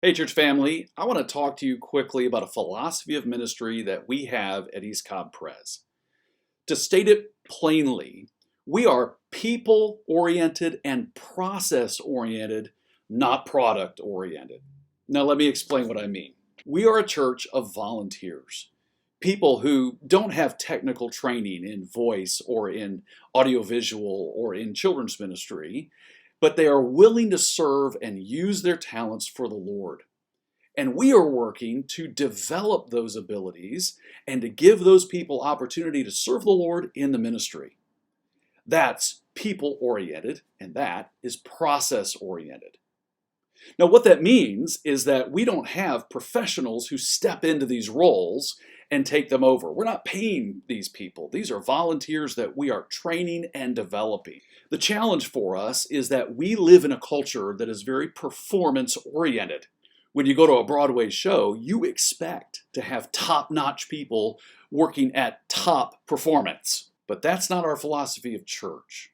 Hey, church family, I want to talk to you quickly about a philosophy of ministry that we have at East Cobb Pres. To state it plainly, we are people oriented and process oriented, not product oriented. Now, let me explain what I mean. We are a church of volunteers, people who don't have technical training in voice or in audiovisual or in children's ministry, but they are willing to serve and use their talents for the Lord. And we are working to develop those abilities and to give those people opportunity to serve the Lord in the ministry. That's people oriented, and that is process oriented. Now, what that means is that we don't have professionals who step into these roles and take them over. We're not paying these people. These are volunteers that we are training and developing. The challenge for us is that we live in a culture that is very performance oriented. When you go to a Broadway show, you expect to have top-notch people working at top performance. But that's not our philosophy of church.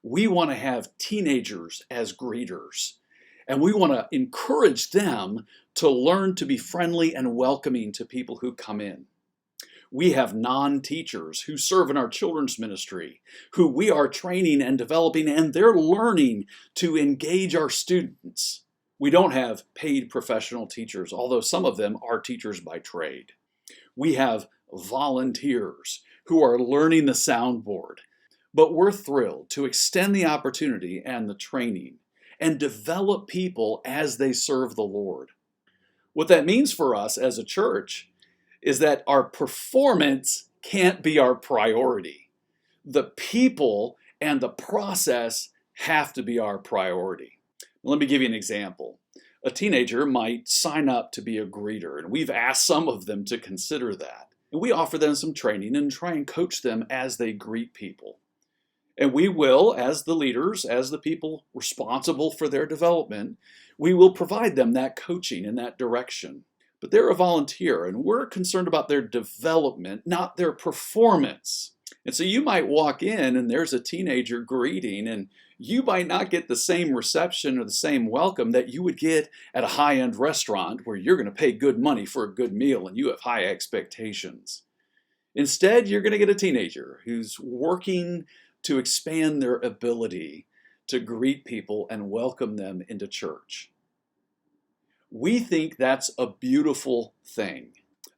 We want to have teenagers as greeters. And we want to encourage them to learn to be friendly and welcoming to people who come in. We have non-teachers who serve in our children's ministry, who we are training and developing, and they're learning to engage our students. We don't have paid professional teachers, although some of them are teachers by trade. We have volunteers who are learning the soundboard, but we're thrilled to extend the opportunity and the training and develop people as they serve the Lord. What that means for us as a church is that our performance can't be our priority. The people and the process have to be our priority. Let me give you an example. A teenager might sign up to be a greeter, and we've asked some of them to consider that. And we offer them some training and try and coach them as they greet people. And we will, as the leaders, as the people responsible for their development, we will provide them that coaching and that direction. But they're a volunteer, and we're concerned about their development, not their performance. And so you might walk in and there's a teenager greeting, and you might not get the same reception or the same welcome that you would get at a high-end restaurant where you're going to pay good money for a good meal and you have high expectations. Instead, you're going to get a teenager who's working to expand their ability to greet people and welcome them into church. We think that's a beautiful thing.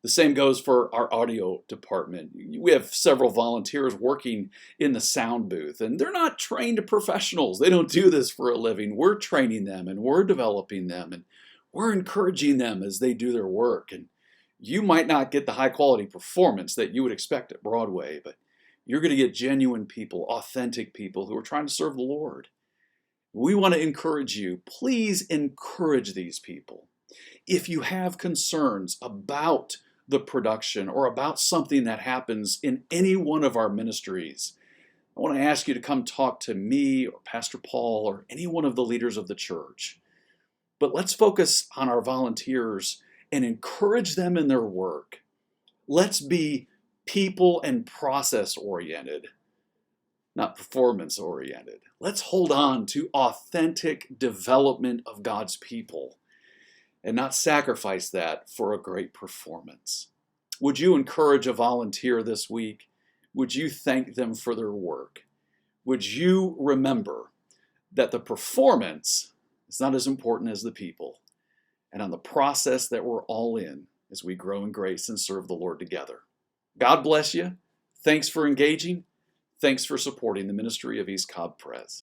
The same goes for our audio department. We have several volunteers working in the sound booth, and they're not trained professionals. They don't do this for a living. We're training them, and we're developing them, and we're encouraging them as they do their work. And you might not get the high quality performance that you would expect at Broadway, but you're going to get genuine people, authentic people who are trying to serve the Lord. We want to encourage you. Please encourage these people. If you have concerns about the production or about something that happens in any one of our ministries, I want to ask you to come talk to me or Pastor Paul or any one of the leaders of the church. But let's focus on our volunteers and encourage them in their work. Let's be people and process oriented, not performance oriented. Let's hold on to authentic development of God's people and not sacrifice that for a great performance. Would you encourage a volunteer this week? Would you thank them for their work? Would you remember that the performance is not as important as the people, and on the process that we're all in as we grow in grace and serve the Lord together? God bless you. Thanks for engaging. Thanks for supporting the ministry of East Cobb Pres.